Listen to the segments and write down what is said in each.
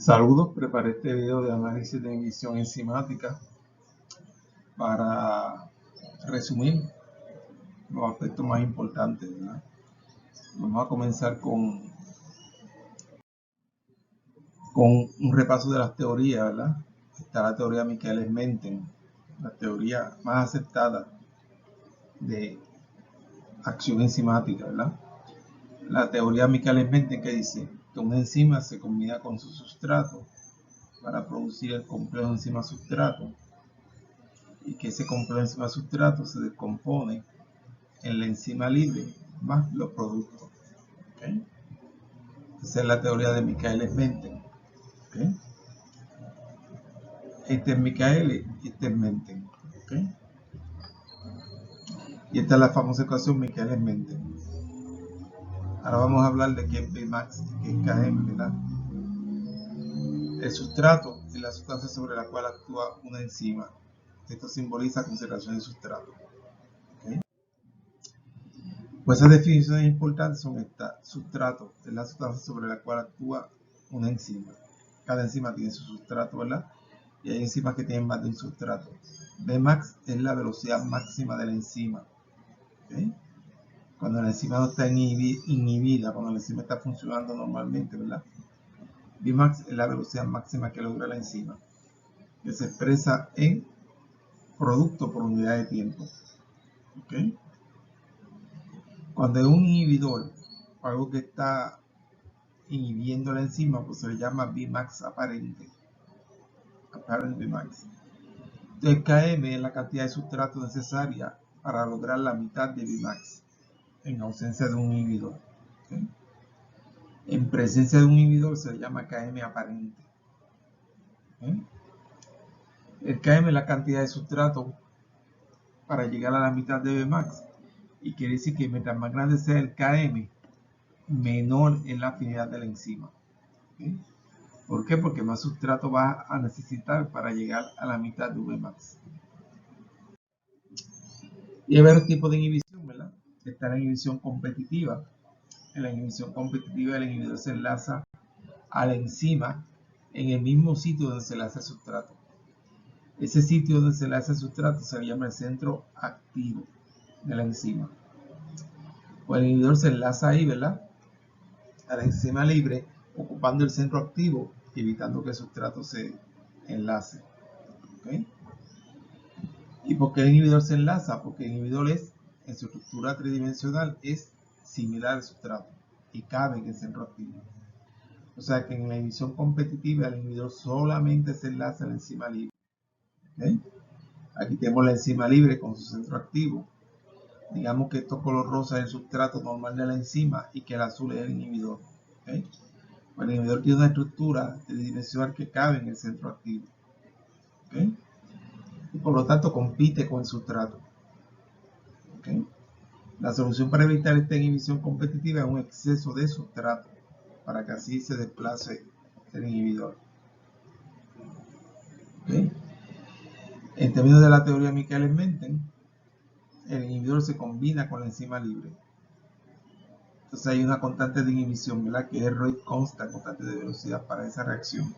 Saludos, preparé este video de análisis de inhibición enzimática para resumir los aspectos más importantes, ¿verdad? Vamos a comenzar con un repaso de las teorías, ¿verdad? Está la teoría de Michaelis-Menten, la teoría más aceptada de acción enzimática, ¿verdad? La teoría de Michaelis-Menten que dice que una enzima se combina con su sustrato para producir el complejo enzima-sustrato y que ese complejo enzima-sustrato se descompone en la enzima libre más los productos. ¿Okay? Esa es la teoría de Michaelis-Menten. ¿Okay? Este es Michaelis y este es Menten. ¿Okay? Y esta es la famosa ecuación Michaelis-Menten. Ahora vamos a hablar de qué es Bmax y qué es Km, ¿verdad? El sustrato es la sustancia sobre la cual actúa una enzima. Esto simboliza concentración de sustrato. ¿Okay? Pues esas definiciones importantes son estas. Sustrato es la sustancia sobre la cual actúa una enzima. Cada enzima tiene su sustrato, ¿verdad? Y hay enzimas que tienen más de un sustrato. Vmax es la velocidad máxima de la enzima. ¿Okay? Cuando la enzima no está inhibida, cuando la enzima está funcionando normalmente, ¿verdad? Vmax es la velocidad máxima que logra la enzima, que se expresa en producto por unidad de tiempo. ¿Okay? Cuando hay un inhibidor, algo que está inhibiendo la enzima, pues se le llama Vmax aparente. Apparent Vmax. Entonces Km es la cantidad de sustrato necesaria para lograr la mitad de Vmax en ausencia de un inhibidor. ¿Okay? En presencia de un inhibidor se le llama Km aparente. ¿Okay? El Km es la cantidad de sustrato para llegar a la mitad de Vmax, y quiere decir que mientras más grande sea el Km, menor es la afinidad de la enzima. ¿Okay? ¿Por qué? Porque más sustrato va a necesitar para llegar a la mitad de Vmax. Y hay varios tipos de inhibición, ¿verdad? Está la inhibición competitiva. En la inhibición competitiva el inhibidor se enlaza a la enzima en el mismo sitio donde se enlaza el sustrato. Ese sitio donde se enlaza el sustrato se llama el centro activo de la enzima. Pues el inhibidor se enlaza ahí, ¿verdad? A la enzima libre, ocupando el centro activo y evitando que el sustrato se enlace. ¿Okay? ¿Y por qué el inhibidor se enlaza? Porque el inhibidor es, en su estructura tridimensional, es similar al sustrato y cabe en el centro activo. O sea que en la inhibición competitiva el inhibidor solamente se enlaza a la enzima libre. ¿Okay? Aquí tenemos la enzima libre con su centro activo. Digamos que esto color rosa es el sustrato normal de la enzima y que el azul es el inhibidor. ¿Okay? Pues el inhibidor tiene una estructura tridimensional que cabe en el centro activo. ¿Okay? Y por lo tanto compite con el sustrato. ¿Okay? La solución para evitar esta inhibición competitiva es un exceso de sustrato, para que así se desplace el inhibidor. ¿Okay? En términos de la teoría de Michaelis-Menten, el inhibidor se combina con la enzima libre. Entonces hay una constante de inhibición, ¿verdad? Que es rate constant, constante de velocidad para esa reacción.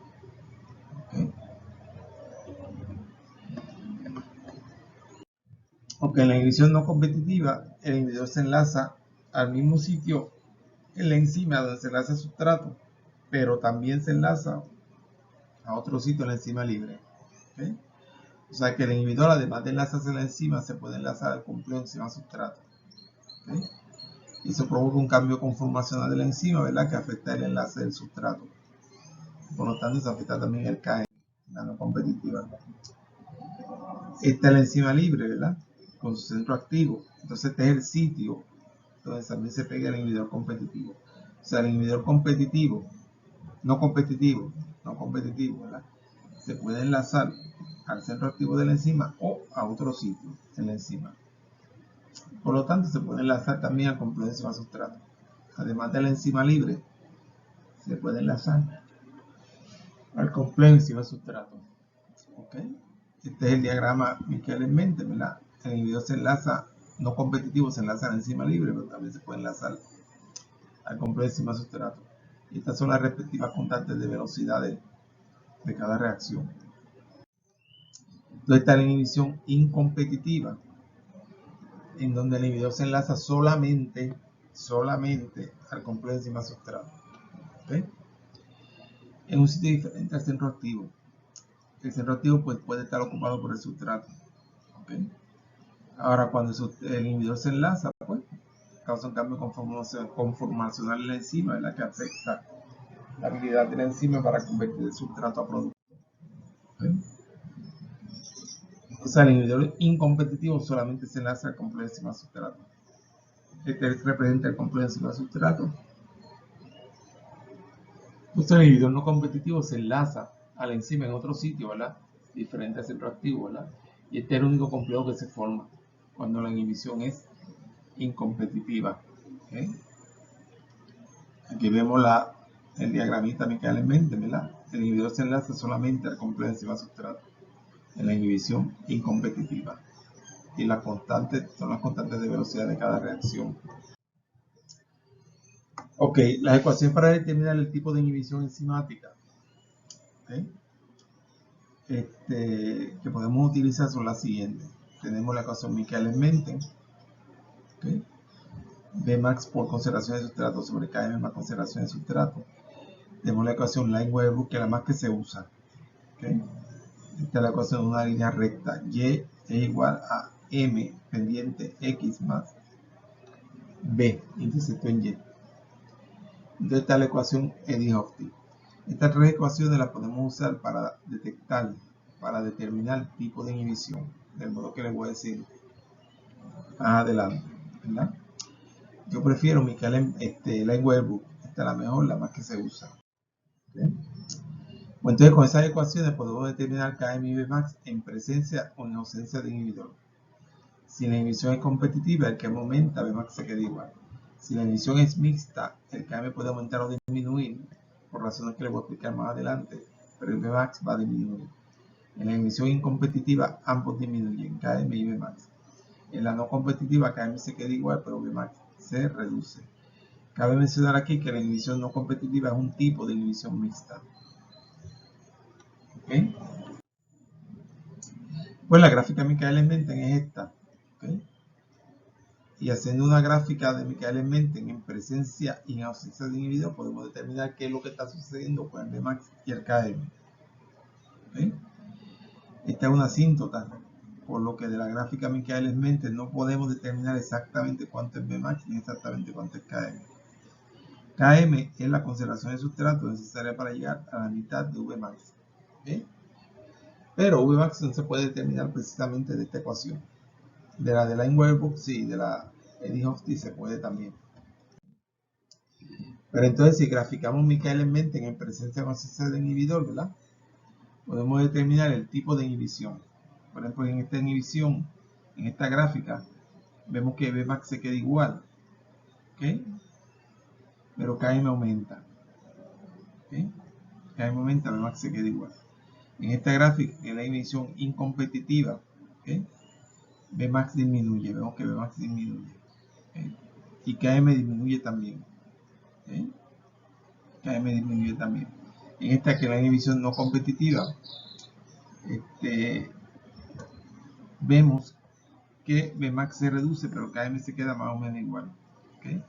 ¿Okay? Aunque en la inhibición no competitiva, el inhibidor se enlaza al mismo sitio en la enzima donde se enlaza el sustrato, pero también se enlaza a otro sitio en la enzima libre. ¿Okay? O sea que el inhibidor, además de enlazarse a la enzima, se puede enlazar al complejo enzima-sustrato. ¿Okay? Y eso provoca un cambio conformacional de la enzima, ¿verdad? Que afecta el enlace del sustrato. Por lo tanto, se afecta también el Km, la no competitiva. Esta es la enzima libre, ¿verdad? Con su centro activo. Entonces este es el sitio donde también se pega el inhibidor competitivo. O sea, el inhibidor competitivo, no competitivo, ¿verdad? Se puede enlazar al centro activo de la enzima o a otro sitio en la enzima. Por lo tanto, se puede enlazar también al complejo enzima-sustrato. Además de la enzima libre, se puede enlazar al complejo enzima-sustrato. ¿Okay? Este es el diagrama Michaelis-Menten, ¿verdad? El inhibidor se enlaza, no competitivo, se enlaza a la enzima libre, pero también se puede enlazar al complejo enzima-sustrato. Y estas son las respectivas constantes de velocidad de cada reacción. Entonces está la inhibición incompetitiva, en donde el inhibidor se enlaza solamente al complejo enzima sustrato. ¿Okay? En un sitio diferente al centro activo. El centro activo pues, puede estar ocupado por el sustrato. ¿Okay? Ahora, cuando el inhibidor se enlaza, pues, causa un cambio conformacional en la enzima, ¿verdad? Que afecta la habilidad de la enzima para convertir el sustrato a producto. ¿Okay? O sea, el inhibidor incompetitivo solamente se enlaza al complejo enzima sustrato. Este representa el complejo enzima sustrato. Entonces, el inhibidor no competitivo se enlaza a la enzima en otro sitio, ¿verdad? Diferente al centro activo, ¿verdad? Y este es el único complejo que se forma cuando la inhibición es incompetitiva. ¿Okay? Aquí vemos el diagramita Michaelis-Menten, ¿verdad? El inhibidor se enlaza solamente al complejo enzima sustrato en la inhibición incompetitiva. Y las constantes son las constantes de velocidad de cada reacción. Ok, las ecuaciones para determinar el tipo de inhibición enzimática, ¿okay? Que podemos utilizar son las siguientes. Tenemos la ecuación Michaelis-Menten, ¿okay? Bmax por concentración de sustrato sobre Km más concentración de sustrato. Tenemos la ecuación Lineweaver, que es la más que se usa. ¿Okay? Esta es la ecuación de una línea recta. Y es igual a M pendiente X más B intersecto en Y. Entonces está la ecuación Eddie-Hofstee. Estas tres ecuaciones las podemos usar para determinar el tipo de inhibición, del modo que les voy a decir más adelante, ¿verdad? Yo prefiero Lineweaver, esta es la mejor, la más que se usa. ¿Okay? Bueno, entonces con esas ecuaciones podemos determinar Km y Bmax en presencia o en ausencia de inhibidor. Si la inhibición es competitiva, el Km aumenta, Bmax se queda igual. Si la inhibición es mixta, el Km puede aumentar o disminuir, por razones que les voy a explicar más adelante, pero el Bmax va a disminuir. En la inhibición incompetitiva, ambos disminuyen, Km y Bmax. En la no competitiva, Km se queda igual, pero Bmax se reduce. Cabe mencionar aquí que la inhibición no competitiva es un tipo de inhibición mixta. ¿Okay? Pues la gráfica de Michaelis-Menten es esta. ¿Okay? Y haciendo una gráfica de Michaelis-Menten en presencia y en ausencia de inhibidor, podemos determinar qué es lo que está sucediendo con el Bmax y el Km. ¿Okay? Esta es una asíntota, por lo que de la gráfica Michaelis-Menten no podemos determinar exactamente cuánto es Bmax ni exactamente cuánto es Km. Km es la concentración de sustrato necesaria para llegar a la mitad de Vmax. ¿Okay? Pero Vmax no se puede determinar precisamente de esta ecuación. De la de Lineweaver, sí, de la Eddie-Hofstee se puede también. Pero entonces, si graficamos Michaelis-Menten en presencia o ausencia de inhibidor, ¿verdad? Podemos determinar el tipo de inhibición. Por ejemplo, en esta inhibición, en esta gráfica, vemos que Vmax se queda igual. ¿Okay? Pero Km aumenta. ¿Okay? Km aumenta, Vmax se queda igual. En esta gráfica, en la inhibición incompetitiva, ¿okay? Vmax disminuye, vemos que Vmax disminuye. ¿Okay? Y Km disminuye también. ¿Okay? Km disminuye también. En esta que es la inhibición no competitiva, vemos que Vmax se reduce, pero Km se queda más o menos igual. ¿Okay?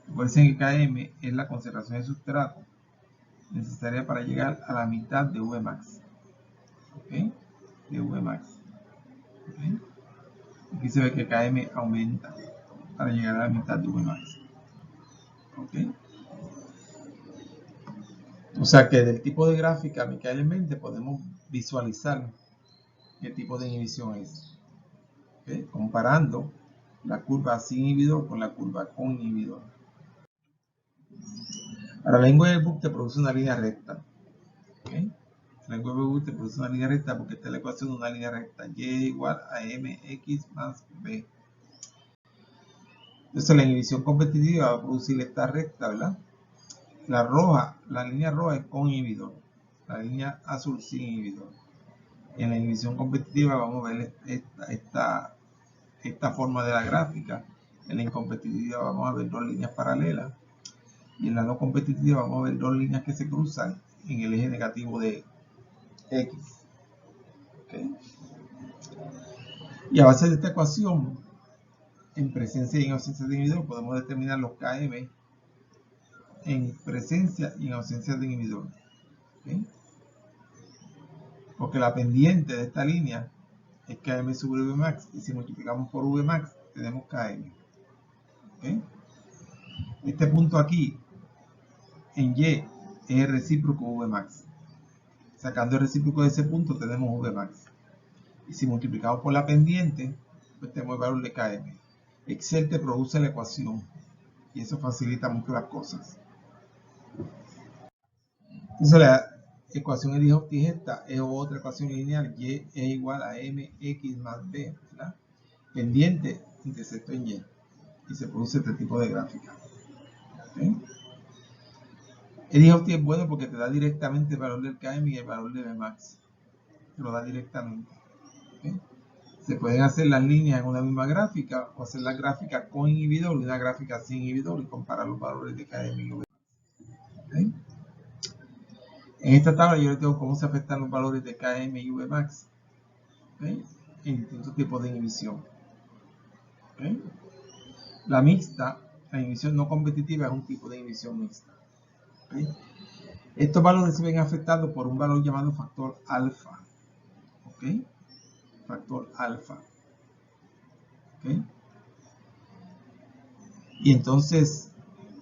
Recuerden que Km es la concentración de sustrato necesaria para llegar a la mitad de Vmax. ¿Okay? De Vmax. ¿Okay? Aquí se ve que Km aumenta para llegar a la mitad de Vmax. ¿Okay? O sea que del tipo de gráfica Michaelis-Menten podemos visualizar qué tipo de inhibición es. ¿Okay? Comparando la curva sin inhibidor con la curva con inhibidor. Ahora la Lineweaver te produce una línea recta. ¿Okay? La Lineweaver te produce una línea recta porque esta es la ecuación de una línea recta. Y igual a mx más b. Entonces la inhibición competitiva va a producir esta recta, ¿verdad? La línea roja es con inhibidor. La línea azul sin inhibidor. En la inhibición competitiva vamos a ver esta forma de la gráfica. En la incompetitiva vamos a ver dos líneas paralelas. Y en la no competitiva vamos a ver dos líneas que se cruzan en el eje negativo de X. ¿Okay? Y a base de esta ecuación, en presencia y en ausencia de inhibidor, podemos determinar los Km en presencia y en ausencia de inhibidor. ¿Okay? Porque la pendiente de esta línea es Km sobre Vmax, y si multiplicamos por Vmax, tenemos Km. ¿Okay? Este punto aquí, en Y, es el recíproco Vmax. Sacando el recíproco de ese punto, tenemos Vmax. Y si multiplicamos por la pendiente, pues tenemos el valor de Km. Excel te produce la ecuación, y eso facilita mucho las cosas. Entonces la ecuación de esta es otra ecuación lineal, y es igual a mx más b, ¿verdad? Pendiente intersecto en y, y se produce este tipo de gráfica. ¿Okay? El IJT es bueno porque te da directamente el valor del Km y el valor de Vmax, te lo da directamente. ¿Okay? Se pueden hacer las líneas en una misma gráfica, o hacer la gráfica con inhibidor y una gráfica sin inhibidor, y comparar los valores de Km y Vmax. ¿Okay? En esta tabla yo les tengo cómo se afectan los valores de Km y Vmax, ¿okay? En distintos tipos de inhibición. ¿Okay? La mixta, la inhibición no competitiva, es un tipo de inhibición mixta. ¿Okay? Estos valores se ven afectados por un valor llamado factor alfa. ¿Okay? Factor alfa. ¿Okay? Y entonces,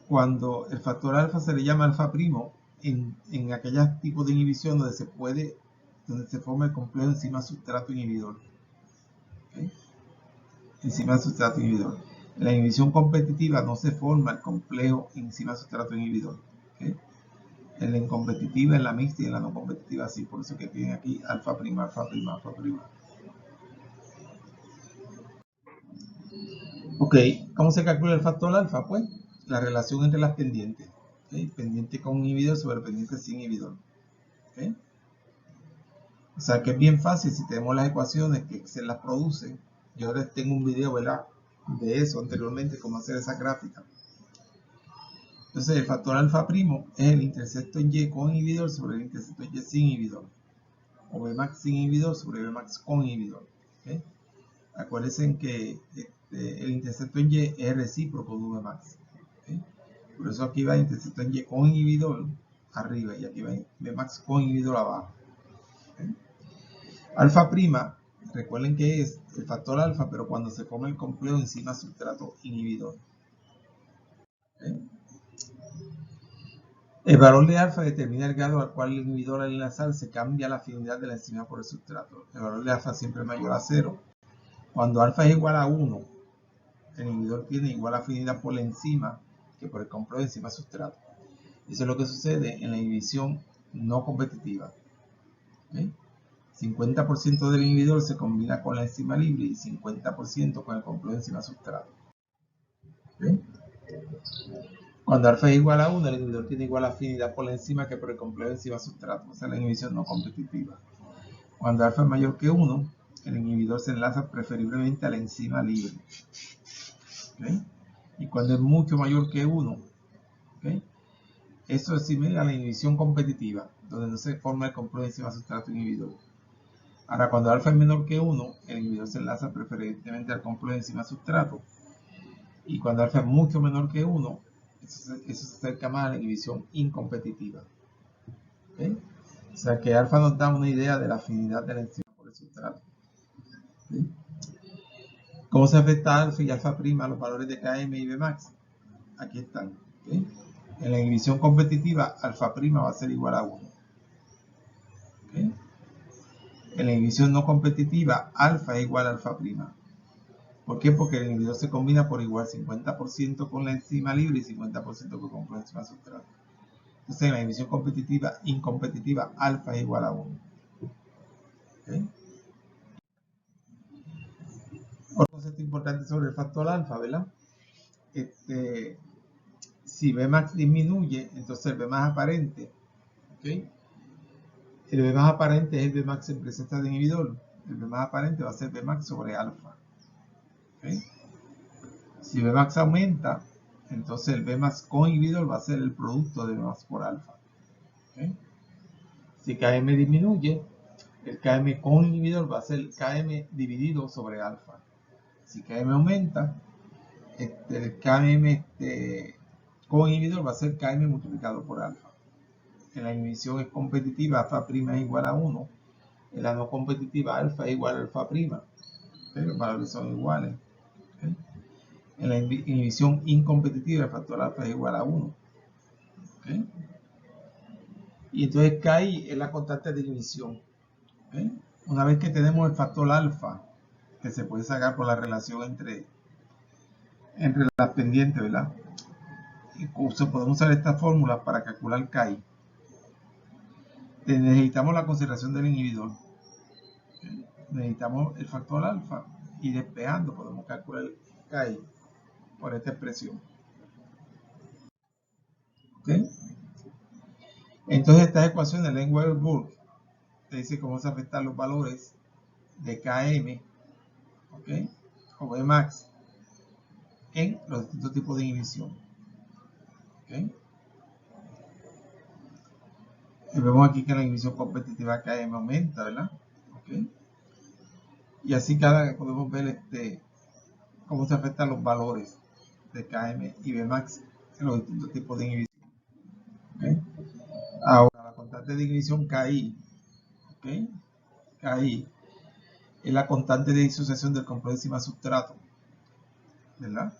cuando el factor alfa se le llama alfa primo, en aquellos tipos de inhibición donde se forma el complejo enzima sustrato inhibidor. ¿Okay? Enzima sustrato inhibidor. En la inhibición competitiva no se forma el complejo enzima sustrato inhibidor. ¿Okay? En la incompetitiva, en la mixta y en la no competitiva sí. Por eso que tienen aquí alfa prima, alfa prima, alfa prima. Ok, ¿cómo se calcula el factor alfa? Pues la relación entre las pendientes. ¿Okay? Pendiente con inhibidor sobre pendiente sin inhibidor. ¿Okay? O sea que es bien fácil si tenemos las ecuaciones que Excel las produce. Yo les tengo un video, ¿verdad?, de eso anteriormente, cómo hacer esa gráfica. Entonces el factor alfa primo es el intersecto en Y con inhibidor sobre el intersecto en Y sin inhibidor. O Vmax sin inhibidor sobre Vmax con inhibidor. ¿Okay? Acuérdense que el intersecto en Y es el recíproco de Vmax. ¿Okay? Por eso aquí va el intersecto en Y con inhibidor arriba y aquí va Vmax con inhibidor abajo. ¿Okay? Alfa prima, recuerden que es el factor alfa, pero cuando se forma el complejo enzima sustrato inhibidor. ¿Okay? El valor de alfa determina el grado al cual el inhibidor al enlazar se cambia la afinidad de la enzima por el sustrato. El valor de alfa siempre es mayor a 0. Cuando alfa es igual a 1, el inhibidor tiene igual afinidad por la enzima que por el complejo de enzima sustrato. Eso es lo que sucede en la inhibición no competitiva. ¿Okay? 50% del inhibidor se combina con la enzima libre y 50% con el complejo de enzima sustrato. ¿Okay? Cuando alfa es igual a 1, el inhibidor tiene igual afinidad por la enzima que por el complejo de enzima sustrato. Esa es la inhibición no competitiva. Cuando alfa es mayor que 1, el inhibidor se enlaza preferiblemente a la enzima libre. ¿Okay? Y cuando es mucho mayor que 1, ¿okay?, eso es similar a la inhibición competitiva, donde no se forma el complejo de enzima sustrato inhibidor. Ahora, cuando alfa es menor que 1, el inhibidor se enlaza preferentemente al complejo de enzima sustrato. Y cuando alfa es mucho menor que 1, eso se acerca más a la inhibición incompetitiva. ¿Okay? O sea que alfa nos da una idea de la afinidad de la enzima por el sustrato. ¿Okay? ¿Cómo se afecta alfa y alfa prima a los valores de Km y Vmax? Aquí están. ¿Okay? En la inhibición competitiva, alfa prima va a ser igual a 1. ¿Okay? En la inhibición no competitiva, alfa es igual a alfa prima. ¿Por qué? Porque el inhibidor se combina por igual 50% con la enzima libre y 50% con la enzima sustrato. Entonces, en la inhibición competitiva, incompetitiva, alfa es igual a 1. ¿Okay? Otro concepto importante sobre el factor alfa, ¿verdad? Si Vmax disminuye, entonces el Vmax aparente, ¿okay?, el Vmax aparente es el Vmax en presencia de inhibidor. El Vmax aparente va a ser Vmax sobre alfa. ¿Okay? Si Vmax aumenta, entonces el Vmax con inhibidor va a ser el producto de Vmax por alfa. ¿Okay? Si Km disminuye, el Km con inhibidor va a ser Km dividido sobre alfa. Si Km aumenta, el Km con inhibidor va a ser Km multiplicado por alfa. En la inhibición es competitiva, alfa prima es igual a 1. En la no competitiva, alfa es igual a alfa prima. Los valores son iguales. ¿Okay? En la inhibición incompetitiva, el factor alfa es igual a 1. ¿Okay? Y entonces KI es la constante de inhibición. ¿Okay? Una vez que tenemos el factor alfa, que se puede sacar por la relación entre las pendientes, ¿verdad? Incluso podemos usar esta fórmula para calcular KI. Necesitamos la concentración del inhibidor. ¿Okay? Necesitamos el factor alfa y despejando podemos calcular KI por esta expresión. ¿Okay? Entonces estas ecuaciones de Leng-Weber-Burke te dice cómo se afectan los valores de Km, ¿okay? O Vmax en los distintos tipos de inhibición. ¿Okay? Y vemos aquí que la inhibición competitiva Km aumenta, ¿verdad? ¿Okay? Y así podemos ver cómo se afectan los valores de Km y Vmax en los distintos tipos de inhibición. ¿Okay? Ahora, la constante de inhibición KI, ¿okay? KI es la constante de disociación del complejo enzima-substrato, ¿verdad?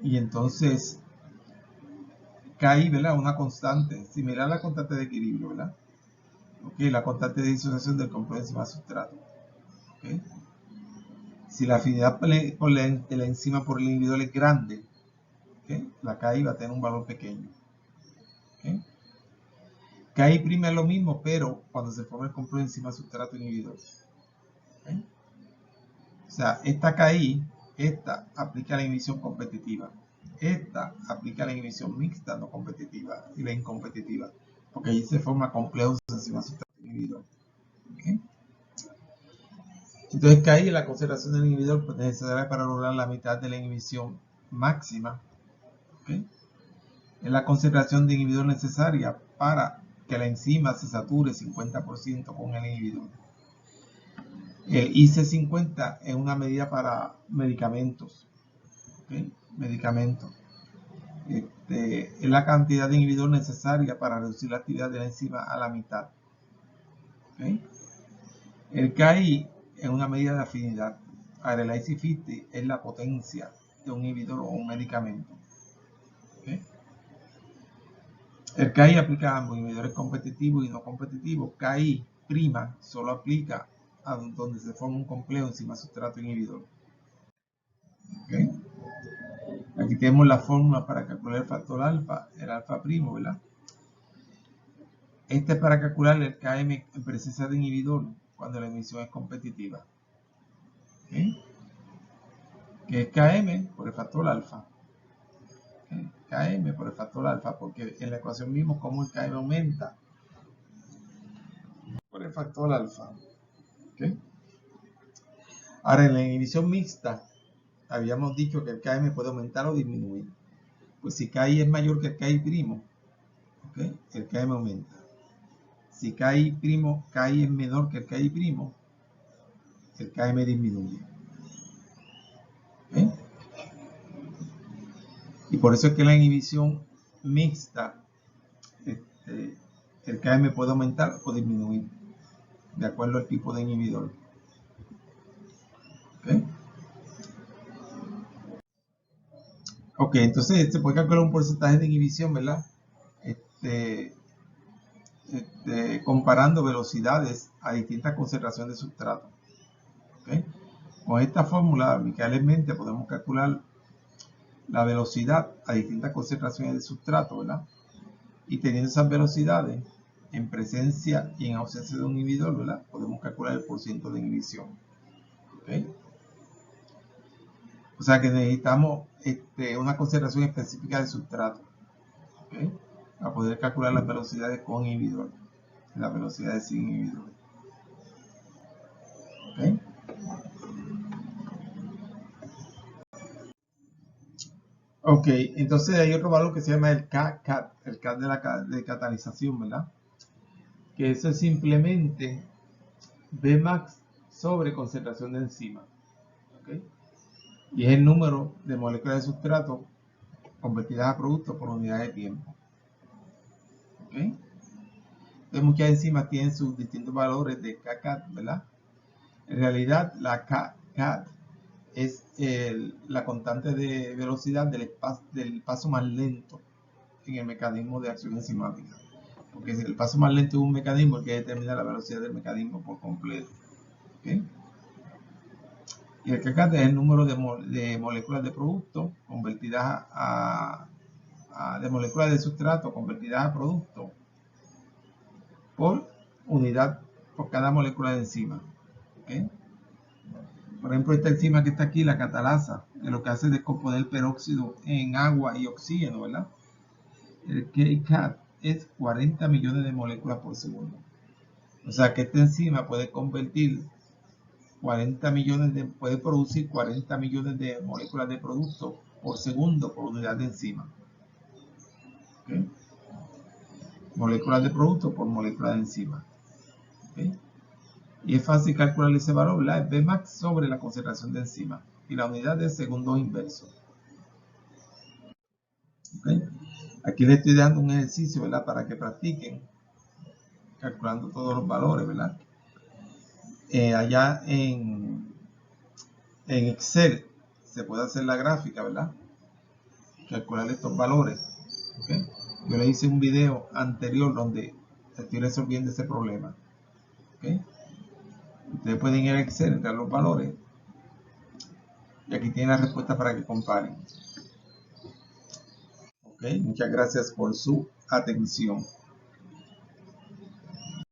Y entonces KI, ¿verdad? Una constante, similar a la constante de equilibrio, ¿verdad? ¿Okay? La constante de disociación del complejo enzima-substrato. ¿Okay? Si la afinidad de la enzima por el inhibidor es grande, ¿okay? La KI va a tener un valor pequeño. ¿Okay? KI' es lo mismo, pero cuando se forma el complejo enzima-substrato inhibidor. ¿Okay? O sea, esta KI, esta aplica la inhibición competitiva. Esta aplica la inhibición mixta no competitiva y la incompetitiva, porque allí se forma complejos enzima-substrato inhibidor. ¿Okay? Entonces KI es la concentración del inhibidor pues, necesaria para lograr la mitad de la inhibición máxima. ¿Okay? Es la concentración de inhibidor necesaria para que la enzima se sature 50% con el inhibidor. El IC50 es una medida para medicamentos. ¿Okay? Medicamentos. Es la cantidad de inhibidor necesaria para reducir la actividad de la enzima a la mitad. ¿Okay? El KI es una medida de afinidad. Ahora, el IC50 es la potencia de un inhibidor o un medicamento. ¿Okay? El KI aplica a ambos, inhibidores competitivos y no competitivos. KI' solo aplica a donde se forma un complejo enzima-substrato inhibidor. ¿Okay? Aquí tenemos la fórmula para calcular el factor alfa, el alfa primo, ¿verdad? Este es para calcular el Km en presencia de inhibidor cuando la inhibición es competitiva. ¿Okay? Que es Km por el factor alfa. ¿Okay? Km por el factor alfa, porque en la ecuación vimos cómo el Km aumenta por el factor alfa. ¿Okay? Ahora, en la inhibición mixta, habíamos dicho que el Km puede aumentar o disminuir. Pues si Ki es mayor que el Ki', ¿okay? El Km aumenta. Si Ki' es menor que el Ki', el Km disminuye. ¿Okay? Y por eso es que la inhibición mixta, el Km puede aumentar o disminuir, de acuerdo al tipo de inhibidor. ¿Okay? Ok, entonces se puede calcular un porcentaje de inhibición, ¿verdad? Comparando velocidades a distintas concentraciones de sustrato. ¿Okay? Con esta fórmula, amigablemente podemos calcular la velocidad a distintas concentraciones de sustrato, ¿verdad? Y teniendo esas velocidades en presencia y en ausencia de un inhibidor, ¿verdad? Podemos calcular el porcentaje de inhibición. ¿Okay? O sea que necesitamos una concentración específica de sustrato. ¿Okay? Para poder calcular las velocidades con inhibidor, las velocidades sin inhibidor. ¿Okay? Ok, entonces hay otro valor que se llama el Kcat, el Cat de catalización, ¿verdad? Que eso es simplemente Bmax sobre concentración de enzima. ¿Okay? Y es el número de moléculas de sustrato convertidas a producto por unidad de tiempo. ¿Okay? Entonces muchas enzimas tienen sus distintos valores de kcat, ¿verdad? En realidad la kcat es la constante de velocidad del paso más lento en el mecanismo de acción enzimática. Porque el paso más lento es un mecanismo que determina la velocidad del mecanismo por completo. ¿Okay? Y el kcat es el número de moléculas de producto convertidas de moléculas de sustrato convertidas a producto por unidad, por cada molécula de enzima. ¿Okay? Por ejemplo, esta enzima que está aquí, la catalasa, que lo que hace es descomponer peróxido en agua y oxígeno, ¿verdad? El kcat es 40 millones de moléculas por segundo. O sea que esta enzima puede convertir 40 millones puede producir 40 millones de moléculas de producto por segundo por unidad de enzima. ¿Okay? Moléculas de producto por moléculas de enzima. ¿Okay? Y es fácil calcular ese valor, ¿verdad? Es Bmax sobre la concentración de enzima. Y la unidad es segundos inversos. ¿Okay? Aquí les estoy dando un ejercicio, ¿verdad? Para que practiquen calculando todos los valores, ¿verdad? Allá en Excel se puede hacer la gráfica, ¿verdad? Calcular estos valores. ¿Okay? Yo le hice un video anterior donde estoy resolviendo ese problema. ¿Okay? Ustedes pueden ir a Excel, entrar los valores y aquí tienen la respuesta para que comparen. ¿Okay? Muchas gracias por su atención.